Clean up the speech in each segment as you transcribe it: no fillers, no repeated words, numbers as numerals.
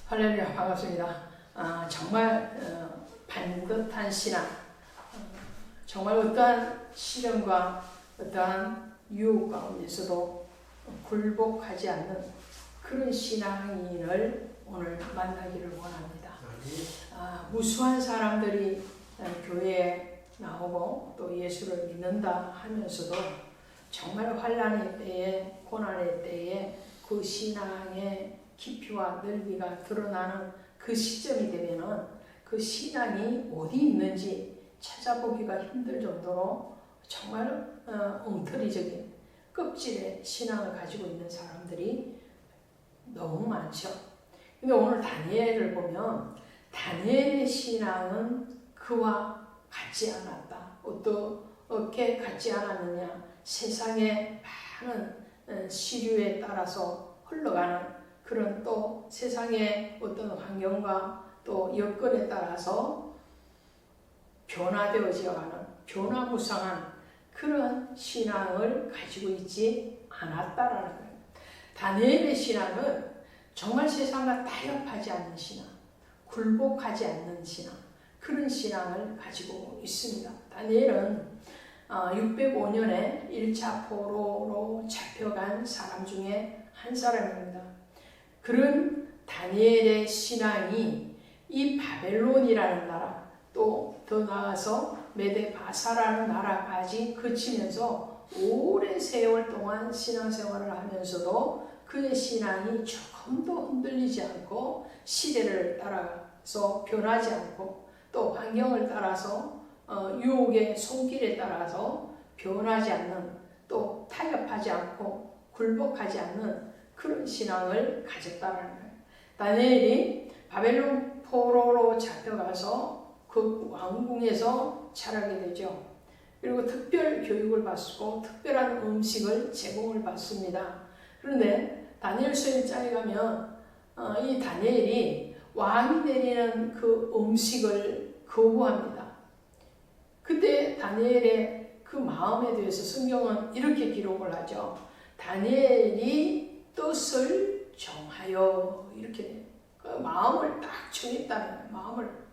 할렐루야, 반갑습니다. 정말 반듯한 신앙, 정말 어떠한 시련과 어떠한 유혹 가운데서도 굴복하지 않는 그런 신앙인을 오늘 만나기를 원합니다. 무수한 사람들이 교회에 나오고 또 예수를 믿는다 하면서도 정말 환난의 때에, 고난의 때에 그 신앙의 깊이와 넓이가 드러나는 그 시점이 되면은 그 신앙이 어디 있는지 찾아보기가 힘들 정도로 정말 엉터리적인 껍질의 신앙을 가지고 있는 사람들이 너무 많죠. 근데 오늘 다니엘을 보면 다니엘의 신앙은 그와 같지 않았다. 어떻게 같지 않았느냐? 세상의 많은 시류에 따라서 흘러가는 그런 또 세상의 어떤 환경과 또 여건에 따라서 변화되어지어가는 변화무쌍한 그런 신앙을 가지고 있지 않았다라는 거예요. 다니엘의 신앙은 정말 세상과 타협하지 않는 신앙, 굴복하지 않는 신앙, 그런 신앙을 가지고 있습니다. 다니엘은 605년에 1차 포로로 잡혀간 사람 중에 한 사람입니다. 그런 다니엘의 신앙이 이 바벨론이라는 나라, 또 더 나아가서 메데바사라는 나라까지 그치면서 오랜 세월 동안 신앙생활을 하면서도 그의 신앙이 조금도 흔들리지 않고 시대를 따라서 변하지 않고 또 환경을 따라서 유혹의 손길에 따라서 변하지 않는 또 타협하지 않고 굴복하지 않는 그런 신앙을 가졌다는 거예요. 다니엘이 바벨론 포로로 잡혀가서 그 왕궁에서 자라게 되죠. 그리고 특별 교육을 받고 특별한 음식을 제공을 받습니다. 그런데 다니엘서 1장에 가면 이 다니엘이 왕이 내리는 그 음식을 거부합니다. 그때 다니엘의 그 마음에 대해서 성경은 이렇게 기록을 하죠. 다니엘이 뜻을 정하여 이렇게 그 마음을 딱 정했다는 거예요. 마음을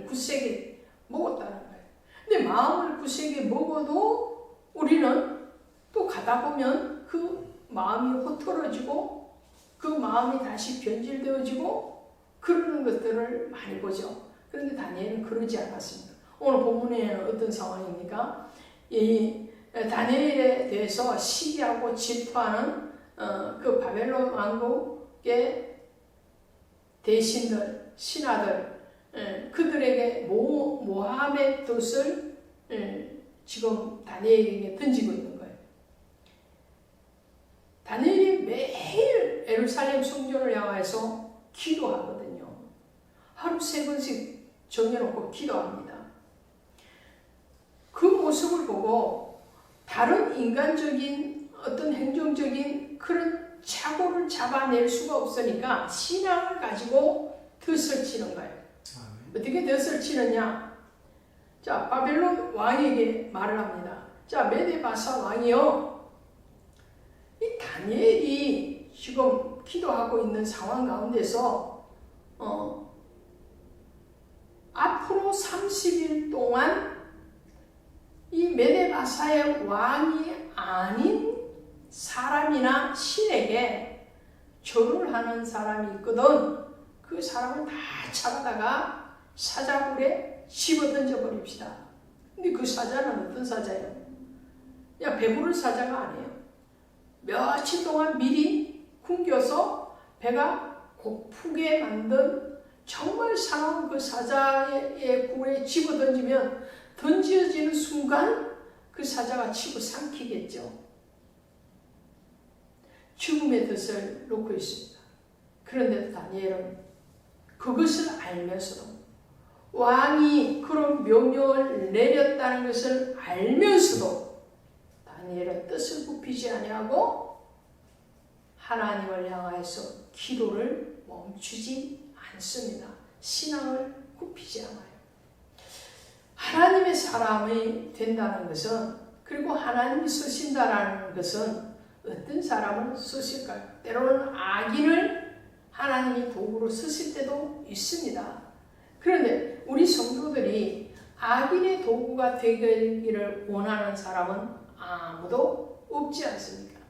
굳세게 먹었다는 거예요. 근데 마음을 굳세게 먹어도 우리는 또 가다 보면 그 마음이 흐트러지고 그 마음이 다시 변질되어지고 그러는 것들을 많이 보죠. 그런데 다니엘은 그러지 않았습니다. 오늘 본문에는 어떤 상황입니까? 이 다니엘에 대해서 시기하고 질투하는 그 바벨론 왕국의 대신들, 신하들, 그들에게 모함의 뜻을 지금 다니엘에게 던지고 있는 거예요. 다니엘이 매일 예루살렘 성전을 향해서 기도하거든요. 하루 3번씩 정해놓고 기도합니다. 그 모습을 보고 다른 인간적인 어떤 행정적인 그런 착오를 잡아낼 수가 없으니까 신앙을 가지고 덫을 치는 거예요. 어떻게 덫을 치느냐? 자, 바벨론 왕에게 말을 합니다. 자, 메데바사 왕이요, 이 다니엘이 지금 기도하고 있는 상황 가운데서 앞으로 30일 동안 이 메데바사의 왕이 아닌 사람이나 신에게 절을 하는 사람이 있거든. 그 사람을 다 잡아다가 사자굴에 집어 던져버립시다. 근데 그 사자는 어떤 사자예요? 야, 배부른 사자가 아니에요. 며칠 동안 미리 굶겨서 배가 고프게 만든 정말 상한 그 사자의 굴에 집어 던지면 던져지는 순간 그 사자가 집어 삼키겠죠. 죽음의 덫을 놓고 있습니다. 그런데 다니엘은 그것을 알면서도 왕이 그런 명령을 내렸다는 것을 알면서도 다니엘은 뜻을 굽히지 아니하고 하나님을 향하여서 기도를 멈추지 않습니다. 신앙을 굽히지 않아요. 하나님의 사람이 된다는 것은, 그리고 하나님이 쓰신다라는 것은 어떤 사람을 쓰실까요? 때로는 악인을 하나님이 도구로 쓰실 때도 있습니다. 그런데 우리 성도들이 악인의 도구가 되기를 원하는 사람은 아무도 없지 않습니까?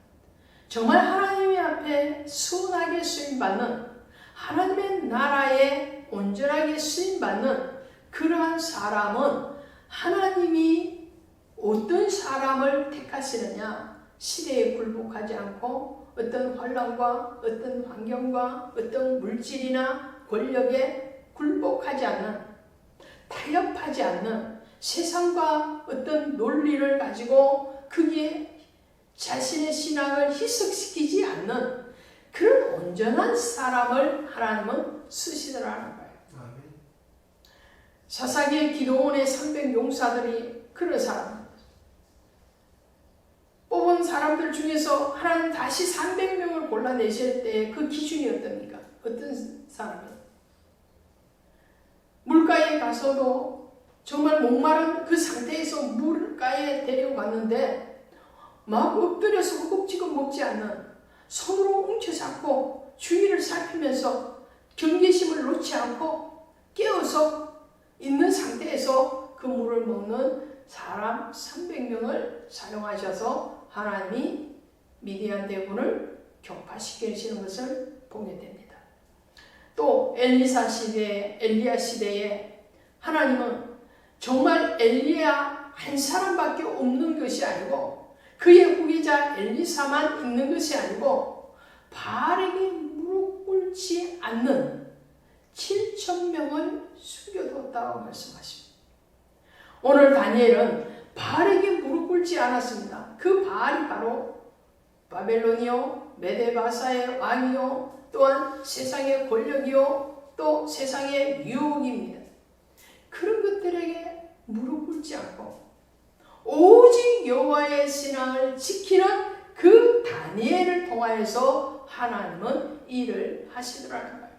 정말 하나님의 앞에 순하게 쓰임받는, 하나님의 나라에 온전하게 쓰임받는 그러한 사람은 하나님이 어떤 사람을 택하시느냐, 시대에 굴복하지 않고 어떤 환란과 어떤 환경과 어떤 물질이나 권력에 굴복하지 않는, 타협하지 않는, 세상과 어떤 논리를 가지고 거기에 자신의 신앙을 희석시키지 않는 그런 온전한 사람을 하나님은 쓰시더라는 거예요. 사사기의 기도원의 300용사들이 그런 사람입니다. 뽑은 사람들 중에서 하나님 다시 300명을 골라내실 때 그 기준이 어떻습니까? 어떤 사람이에요? 물가에 가서도 정말 목마른 그 상태에서 물가에 데려갔는데 막 엎드려서 허겁지겁 먹지 않는, 손으로 뭉쳐잡고 주위를 살피면서 경계심을 놓지 않고 깨어서 있는 상태에서 그 물을 먹는 사람 300명을 사용하셔서 하나님이 미디안 대군을 격파시키시는 것을 보게 됩니다. 또 엘리야 시대에 하나님은 정말 엘리야 한 사람밖에 없는 것이 아니고 그의 후계자 엘리사만 있는 것이 아니고 바알에게 무릎 꿇지 않는 7,000명을 숨겨두었다고 말씀하십니다. 오늘 다니엘은 바알에게 무릎 꿇지 않았습니다. 그 바알이 바로 바벨론이요, 메데바사의 왕이요, 또한 세상의 권력이요, 또 세상의 유혹입니다. 그런 것들에게 무릎 꿇지 않고 오직 여호와의 신앙을 지키는 그 다니엘을 통하여서 하나님은 일을 하시더라는 거예요.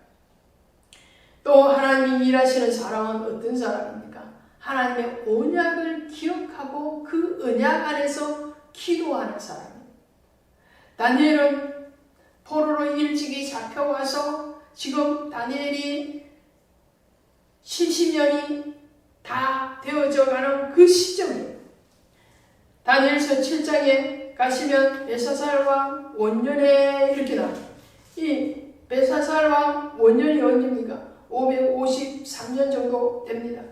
또 하나님이 일하시는 사람은 어떤 사람입니까? 하나님의 언약을 기억하고 그 언약 안에서 기도하는 사람입니다. 다니엘은 포로로 일찍이 잡혀와서 지금 다니엘이 70년이 다 되어져 가는 그 시점이에요. 다니엘서 7장에 가시면 벨사살 왕 원년에 이렇게 나옵니다. 이 벨사살 왕 원년이 언제입니까? 553년 정도 됩니다.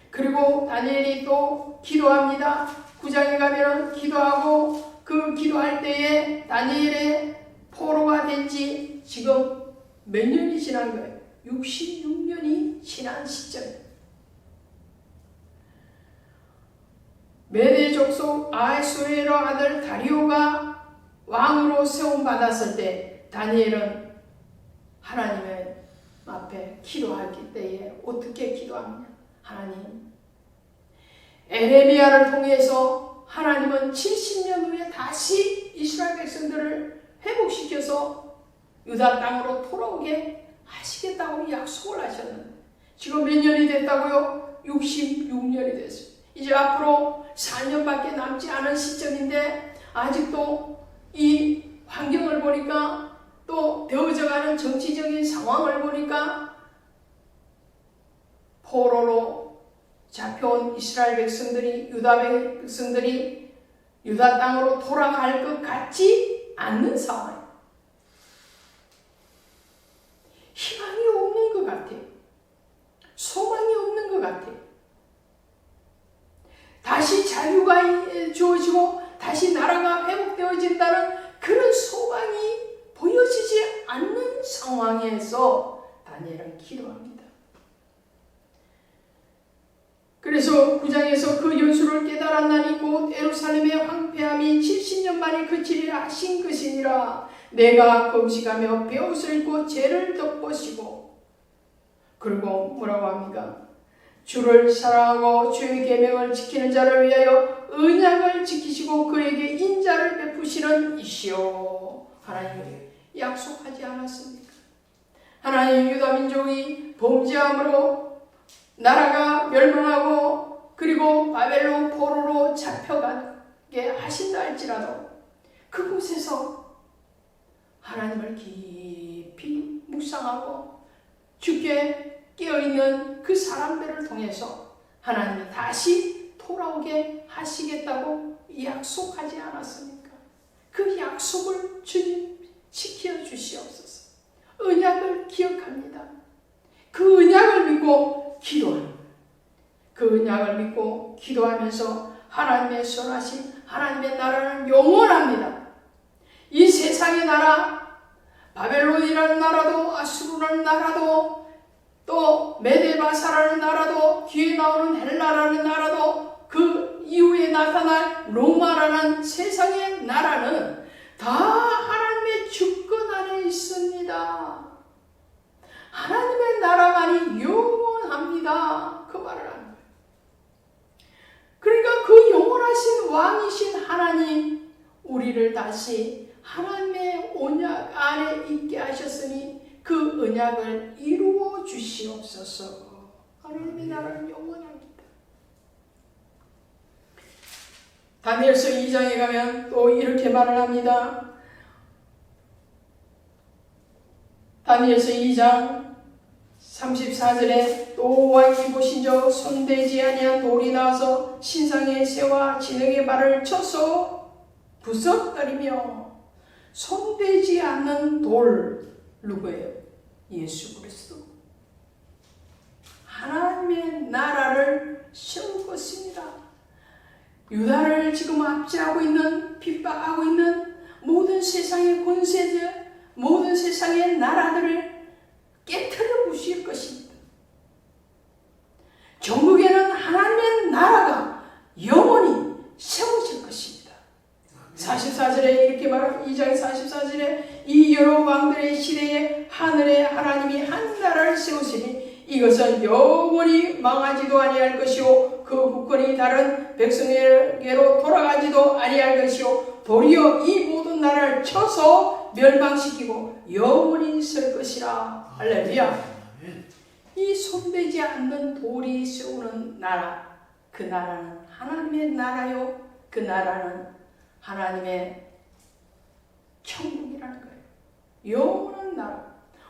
그리고 다니엘이 또 기도합니다. 9장에 가면 기도하고 그 기도할 때에 다니엘의 포로가 된 지 지금 몇 년이 지난 거예요? 66년이 지난 시점입니다. 메대 족속 아하수에로 아들 다리오가 왕으로 세움받았을 때 다니엘은 하나님의 앞에 기도하기 때에 어떻게 기도합니까? 하나님, 에레미야를 통해서 하나님은 70년 후에 다시 이스라엘 백성들을 회복시켜서 유다 땅으로 돌아오게 하시겠다고 약속을 하셨는데 지금 몇 년이 됐다고요? 66년이 됐습니다. 이제 앞으로 4년밖에 남지 않은 시점인데 아직도 이 환경을 보니까 또 되어져가는 정치적인 상황을 보니까 포로로 잡혀온 이스라엘 백성들이, 유다 백성들이 유다 땅으로 돌아갈 것 같지 않는 상황이에요. 희망이 없는 것 같아요. 소망이 없는 것 같아요. 다시 자유가 주어지고 다시 나라가 회복되어진다는 그런 소망이 보여지지 않는 상황에서 다니엘은 기도합니다. 그래서 9장에서 그 연수를 깨달았나니 곧 예루살렘의 황폐함이 70년 만에 그치리라 하신 것이니라. 내가 금식하며 베옷을 입고 죄를 덮으시고, 그리고 뭐라고 합니까? 주를 사랑하고 주의 계명을 지키는 자를 위하여 언약을 지키시고 그에게 인자를 베푸시는 이시오. 하나님이 약속하지 않았습니까? 하나님 유다 민족이 범죄함으로 나라가 멸망하고 그리고 바벨론 포로로 잡혀가게 하신다 할지라도 그곳에서 하나님을 깊이 묵상하고 주께 깨어있는 그 사람들을 통해서 하나님이 다시 돌아오게 하시겠다고 약속하지 않았습니까? 그 약속을 주님 지켜주시옵소서. 언약을 기억합니다. 그 언약을 믿고 기도합니다. 그 언약을 믿고 기도하면서 하나님의 선하신 하나님의 나라는 영원합니다. 이 세상의 나라, 바벨론이라는 나라도, 아수르라는 나라도, 또 메데바사라는 나라도, 뒤에 나오는 헬라라는 나라도, 그 이후에 나타날 로마라는 세상의 나라는 다 하나님의 주권 안에 있습니다. 하나님의 나라만이 영원합니다. 그 말을 합니다. 그러니까 그 영원하신 왕이신 하나님, 우리를 다시 하나님의 언약 안에 있게 하셨으니 그 언약을 이루어 주시옵소서. 하나님의 나라는 영원합니다. 다니엘서 2장에 가면 또 이렇게 말을 합니다. 다니엘서 2장 34절에 또 왕이 보신 저 손대지 아니한 돌이 나와서 신상의 새와 진흙의 발을 쳐서 부서뜨리며, 손대지 않는 돌 누구예요? 예수 그리스도. 하나님의 나라를 세울 것입니다. 유다를 지금 압제하고 있는, 핍박하고 있는 모든 세상의 권세들, 모든 세상의 나라들을 깨트려 부실 것입니다. 전국에는 하나님의 나라가 영원히 세워질 것입니다. 44절에 이렇게 말합니다. 2장 44절에 이 여러 왕들의 시대에 하늘에 하나님이 한 나라를 세우시니 이것은 영원히 망하지도 아니할 것이요 그 국권이 다른 백성에게로 돌아가지도 아니할 것이요 도리어 이 모든 나라를 쳐서 멸망시키고 영원히 설 것이라. 할렐루야. 이 손대지 않는 돌이 세우는 나라, 그 나라는 하나님의 나라요, 그 나라는 하나님의 천국이라는 거예요. 영원한 나라.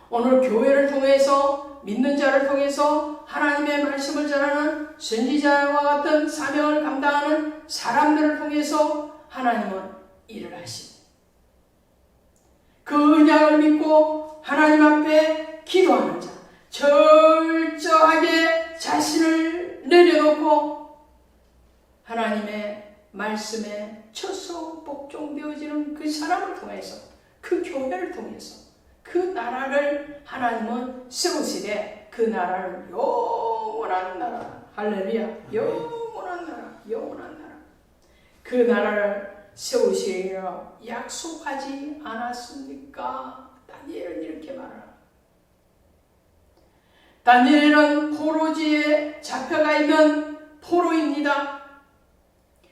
오늘 교회를 통해서, 믿는 자를 통해서 하나님의 말씀을 전하는 선지자와 같은 사명을 감당하는 사람들을 통해서 하나님은 일을 하십니다. 그 언약을 믿고 하나님 앞에 기도하는 자, 철저하게 자신을 내려놓고 하나님의 말씀에 쳐서 복종되어지는 그 사람을 통해서, 그 교회를 통해서 그 나라를 하나님은 세우시되 그 나라는 영원한 나라. 할렐루야. 영원한 나라, 영원한 나라. 그 나라를 세우시려 약속하지 않았습니까? 다니엘은 이렇게 말합니다. 다니엘은 포로지에 잡혀가 있는 포로입니다.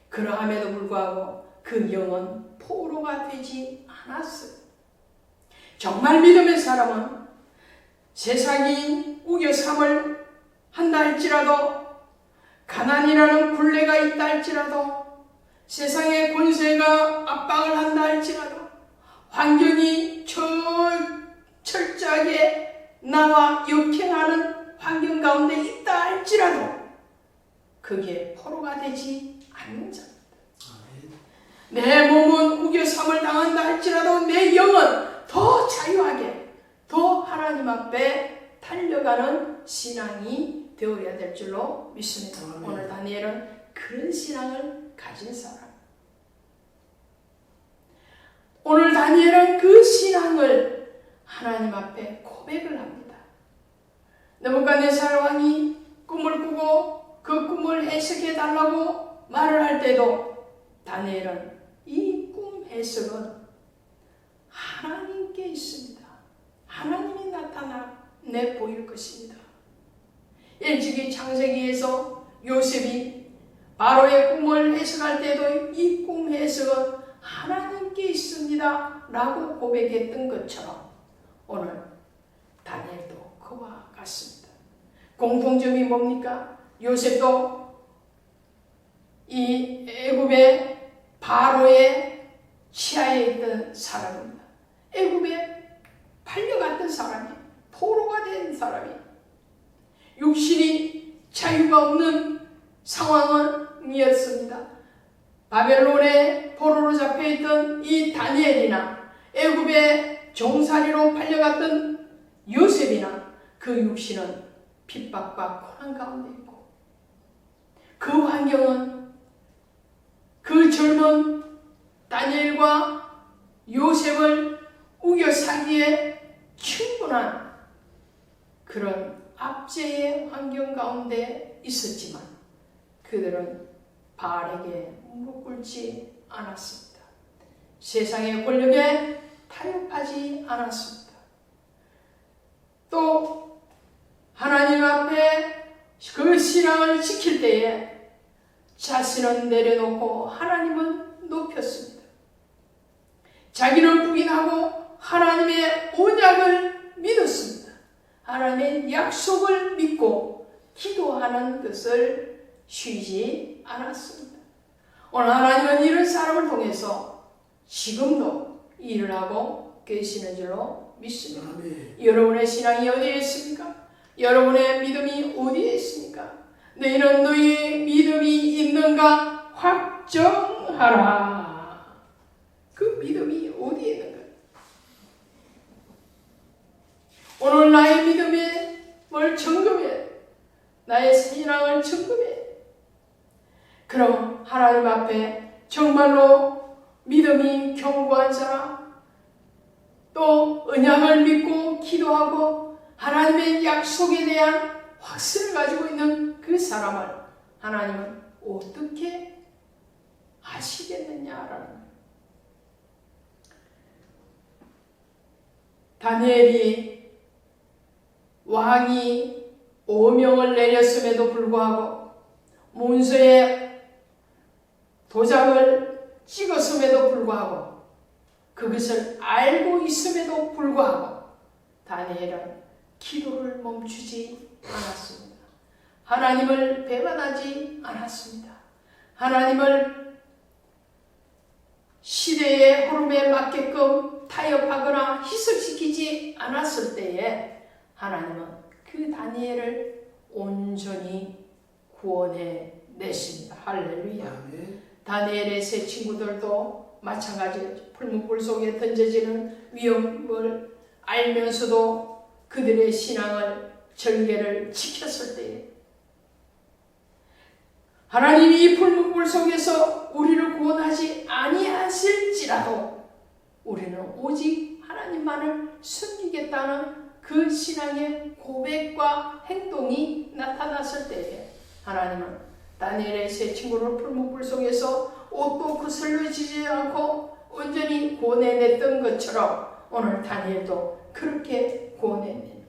그러함에도 불구하고 그 영은 포로가 되지 않았어요. 정말 믿음의 사람은 세상이 우겨삼을 한다 할지라도, 가난이라는 굴레가 있다 할지라도, 세상의 권세가 압박을 한다 할지라도, 환경이 철저하게 나와 역행하는 환경 가운데 있다 할지라도 그게 포로가 되지 않는 자입니다. 내 몸은 우겨삼을 당한다 할지라도 내 영은 더 자유하게, 더 하나님 앞에 달려가는 신앙이 되어야 될 줄로 믿습니다. 오늘 다니엘은 그런 신앙을 가진 사람. 오늘 다니엘은 그 신앙을 하나님 앞에 고백을 합니다. 느부갓네살 왕이 꿈을 꾸고 그 꿈을 해석해 달라고 말을 할 때도 다니엘은 이 꿈 해석은 하나님께 있습니다. 하나님이 나타내 보일 것입니다. 일찍이 창세기에서 요셉이 바로의 꿈을 해석할 때도 이 꿈 해석은 하나님께 있습니다 라고 고백했던 것처럼 오늘 다니엘도 그와 같습니다. 공통점이 뭡니까? 요셉도 이 애굽의 바로의 치하에 있던 사람입니다. 애굽에 팔려갔던 사람이에요. 포로가 된 사람이 육신이 자유가 없는 상황이었습니다. 바벨론의 포로로 잡혀있던 이 다니엘이나 애굽의 종살이로 팔려갔던 요셉이나 그 육신은 핍박과 고난 가운데 있고 그 환경은 그 젊은 다니엘과 요셉을 우겨사기에 충분한 그런 압제의 환경 가운데 있었지만 그들은 바알에게 무릎 꿇지 않았습니다. 세상의 권력에 타협하지 않았습니다. 또 하나님 앞에 그 신앙을 지킬 때에 자신은 내려놓고 하나님은 높였습니다. 자기는 부인하고 하나님의 언약을 믿었습니다. 하나님의 약속을 믿고 기도하는 것을 쉬지 않았습니다. 오늘 하나님은 이런 사람을 통해서 지금도 일을 하고 계시는 줄로 믿습니다. 아멘. 여러분의 신앙이 어디에 있습니까? 여러분의 믿음이 어디에 있습니까? 너희는 너희의 믿음이 있는가 확정하라. 그 믿음이 어디에 있는가? 오늘 나의 믿음을 점검해. 나의 신앙을 점검해. 그럼 하나님 앞에 정말로 믿음이 견고한 사람, 또 언약을 믿고 기도하고 하나님의 약속에 대한 확신을 가지고 있는 그 사람을 하나님은 어떻게 아시겠느냐라는 거예요. 다니엘이 왕이 오명을 내렸음에도 불구하고 문서에 도장을 찍었음에도 불구하고 그것을 알고 있음에도 불구하고 다니엘은 기도를 멈추지 않았습니다. 하나님을 배반하지 않았습니다. 하나님을 시대의 흐름에 맞게끔 타협하거나 희석시키지 않았을 때에 하나님은 그 다니엘을 온전히 구원해 냈습니다. 할렐루야. 아멘. 다니엘의 세 친구들도 마찬가지로 풀무불 속에 던져지는 위험을 알면서도 그들의 신앙을 절개를 지켰을 때에 하나님이 이 풀무불 속에서 우리를 구원하지 아니하실지라도 우리는 오직 하나님만을 섬기겠다는 그 신앙의 고백과 행동이 나타났을 때에 하나님은 다니엘의 세 친구를 풀무불 속에서 옷도 거슬러지지 않고 온전히 구원해냈던 것처럼 오늘 다니엘도 그렇게 구원해내는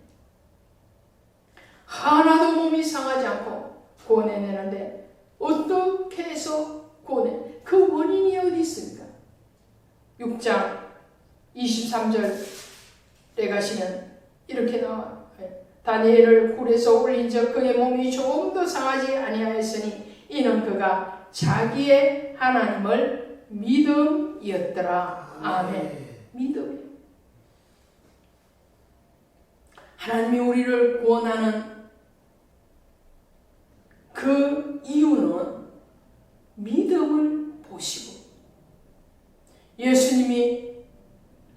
하나도 몸이 상하지 않고 구원해내는데 어떻게 해서 구원해? 그 원인이 어디 있습니까? 6장 23절에 가시면 이렇게 나와요. 다니엘을 굴에서 올린 적 그의 몸이 조금도 상하지 아니하였으니 이는 그가 자기의 하나님을 믿음이었더라. 아멘. 믿음이요. 하나님이 우리를 구원하는 그 이유는 믿음을 보시고 예수님이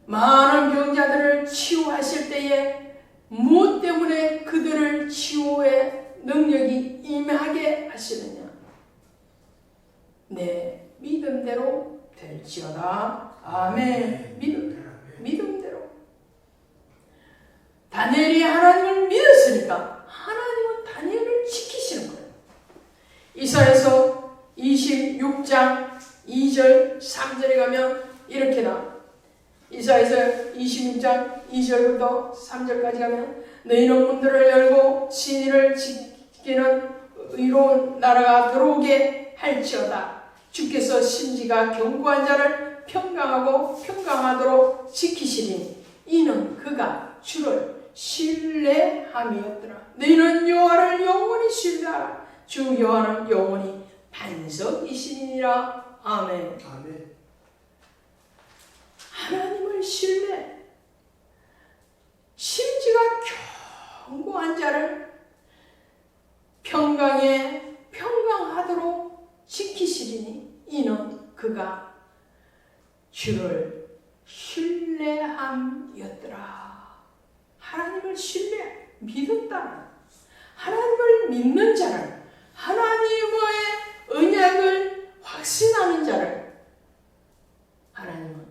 많은 병자들을 치유하실 때에 무엇 때문에 그들을 치유의 능력이 임하게 하시느냐? 내 믿음대로 될지어다. 아멘. 믿음대로. 다니엘이 하나님을 믿었으니까 하나님은 다니엘을 지키시는 거예요. 이사야서 26장 2절 3절에 가면 이렇게 나와. 이사야서 26장 2절부터 3절까지 가면 너희는 문들을 열고 진리를 지키는 의로운 나라가 들어오게 할지어다. 주께서 심지가 견고한 자를 평강하고 평강하도록 지키시리니 이는 그가 주를 신뢰함이었더라. 너희는 여호와를 영원히 신뢰하라. 주 여호와는 영원히 반석이시니라. 아멘. 아멘. 하나님을 신뢰. 심지가 견고한 자를 평강하도록 지키시리니 이는 그가 주를 신뢰함이었더라. 하나님을 믿었다는, 하나님을 믿는 자를, 하나님의 언약을 확신하는 자를 하나님은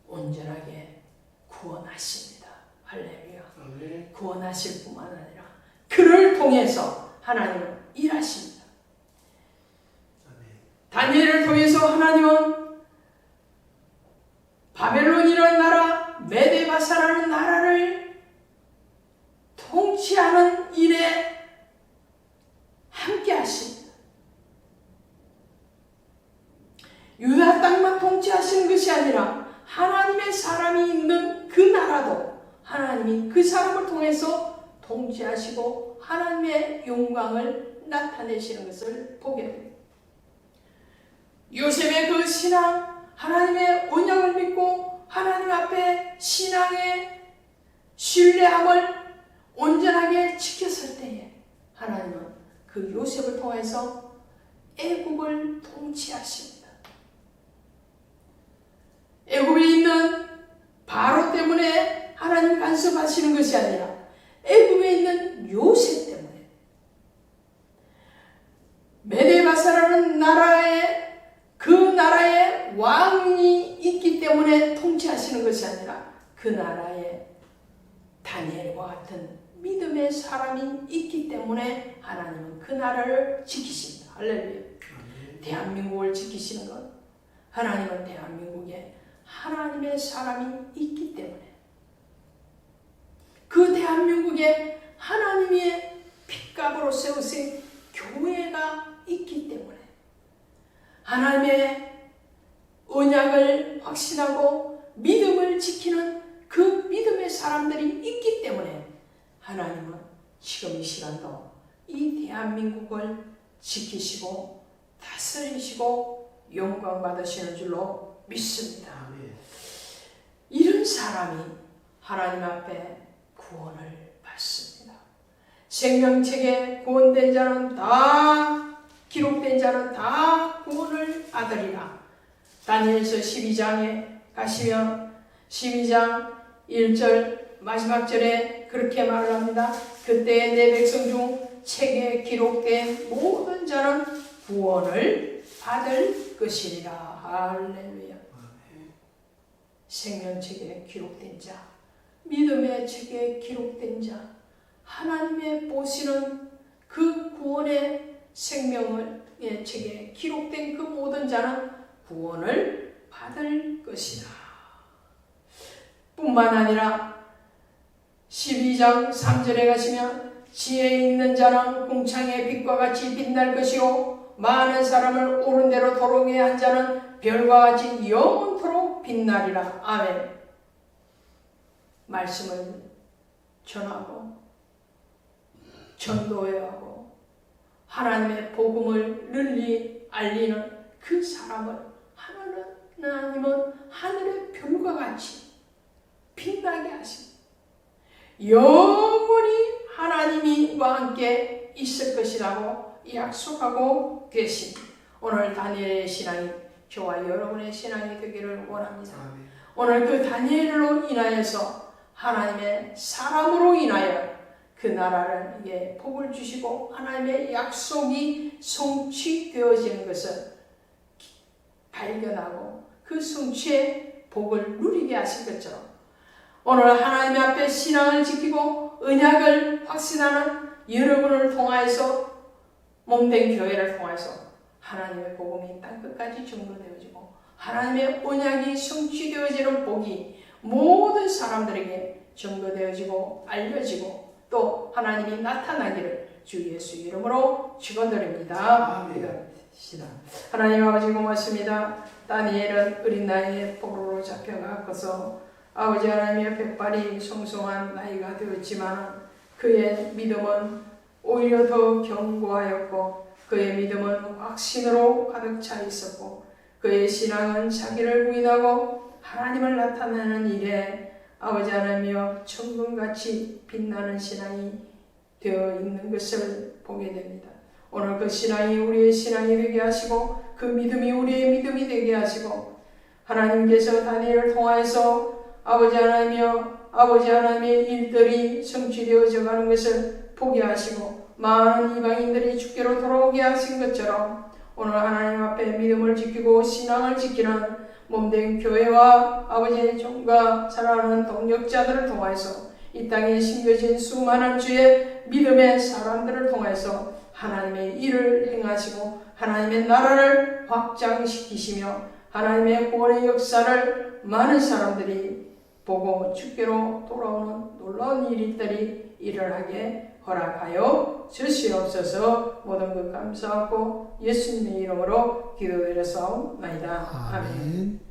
온전하게 구원하십니다. 할렐루야. 구원하실 뿐만 아니라 그를 통해서 하나님은 일하십니다. 다니엘을 통해서 하나님은 바벨론이라는 나라, 메데바사라는 나라를 통치하는 일에 함께 하십니다. 유다 땅만 통치하시는 것이 아니라 하나님의 사람이 있는 그 나라도 하나님이 그 사람을 통해서 통치하시고 하나님의 영광을 나타내시는 것을 보게 됩니다. 요셉의 그 신앙, 하나님의 언약을 믿고 하나님 앞에 신앙의 신뢰함을 온전하게 지켰을 때에 하나님은 그 요셉을 통해서 애굽을 통치하십니다. 애굽에 있는 바로 때문에 하나님 간섭하시는 것이 아니라 애굽에 있는 요셉 때문에, 메데바사라는 그 나라에 왕이 있기 때문에 통치하시는 것이 아니라 그 나라에 다니엘과 같은 믿음의 사람이 있기 때문에 하나님은 그 나라를 지키십니다. 할렐루야. 대한민국을 지키시는 것, 하나님은 대한민국에 하나님의 사람이 있기 때문에, 그 대한민국에 하나님의 핏값으로 세우신 교회가 있기 때문에, 하나님의 언약을 확신하고 믿음을 지키는 그 믿음의 사람들이 있기 때문에 하나님은 지금 이 시간도 이 대한민국을 지키시고 다스리시고 영광 받으시는 줄로 믿습니다. 이런 사람이 하나님 앞에 구원을 받습니다. 생명책에 구원된 자는 다, 기록된 자는 다 구원을 받으리라. 다니엘서 12장에 가시면 12장 1절 마지막 절에 그렇게 말을 합니다. 그때 내 백성 중 책에 기록된 모든 자는 구원을 받을 것이리라. 할렐루야. 생명책에 기록된 자, 믿음의 책에 기록된 자, 하나님의 보시는 그 구원의 생명의 책에 기록된 그 모든 자는 구원을 받을 것이다. 뿐만 아니라 12장 3절에 가시면 지혜 있는 자는 궁창의 빛과 같이 빛날 것이요 많은 사람을 옳은 대로 도로게 한 자는 별과 같이 영원토록 빛나리라. 아멘. 말씀을 전하고 전도해야 하고 하나님의 복음을 널리 알리는 그 사람을 하나님은 하늘의 별과 같이 빛나게 하십니다. 영원히 하나님과 함께 있을 것이라고 약속하고 계십니다. 오늘 다니엘의 신앙이 저와 여러분의 신앙이 되기를 원합니다. 오늘 그 다니엘로 인하여서 하나님의 사람으로 인하여 그 나라를 복을 주시고 하나님의 약속이 성취되어지는 것을 발견하고 그 성취의 복을 누리게 하실 것처럼 오늘 하나님 앞에 신앙을 지키고 언약을 확신하는 여러분을 통하여서 몸된 교회를 통해서 하나님의 복음이 땅끝까지 전도되어지고 하나님의 언약이 성취되어지는 복이 모든 사람들에게 전도되어지고 알려지고 또 하나님이 나타나기를 주 예수 이름으로 축원드립니다. 기도합시다. 하나님 아버지 고맙습니다. 다니엘은 어린 나이에 포로로 잡혀가고서 아버지 하나님의 백발이 성성한 나이가 되었지만 그의 믿음은 오히려 더 견고하였고 그의 믿음은 확신으로 가득 차 있었고 그의 신앙은 자기를 부인하고 하나님을 나타내는 일에 아버지 하나님이여 천금같이 빛나는 신앙이 되어 있는 것을 보게 됩니다. 오늘 그 신앙이 우리의 신앙이 되게 하시고 그 믿음이 우리의 믿음이 되게 하시고 하나님께서 다니엘을 통하여서 아버지 하나님이여 아버지 하나님의 일들이 성취되어져 가는 것을 보게 하시고 많은 이방인들이 주께로 돌아오게 하신 것처럼 오늘 하나님 앞에 믿음을 지키고 신앙을 지키는 몸된 교회와 아버지의 종과 사랑하는 동역자들을 통해서 이 땅에 심겨진 수많은 주의 믿음의 사람들을 통해서 하나님의 일을 행하시고 하나님의 나라를 확장시키시며 하나님의 구원의 역사를 많은 사람들이 보고 주께로 돌아오는 놀라운 일들이 일어나게 허락하여 주시옵소서. 모든 것 감사하고 예수님의 이름으로 기도드렸사옵나이다. 아멘.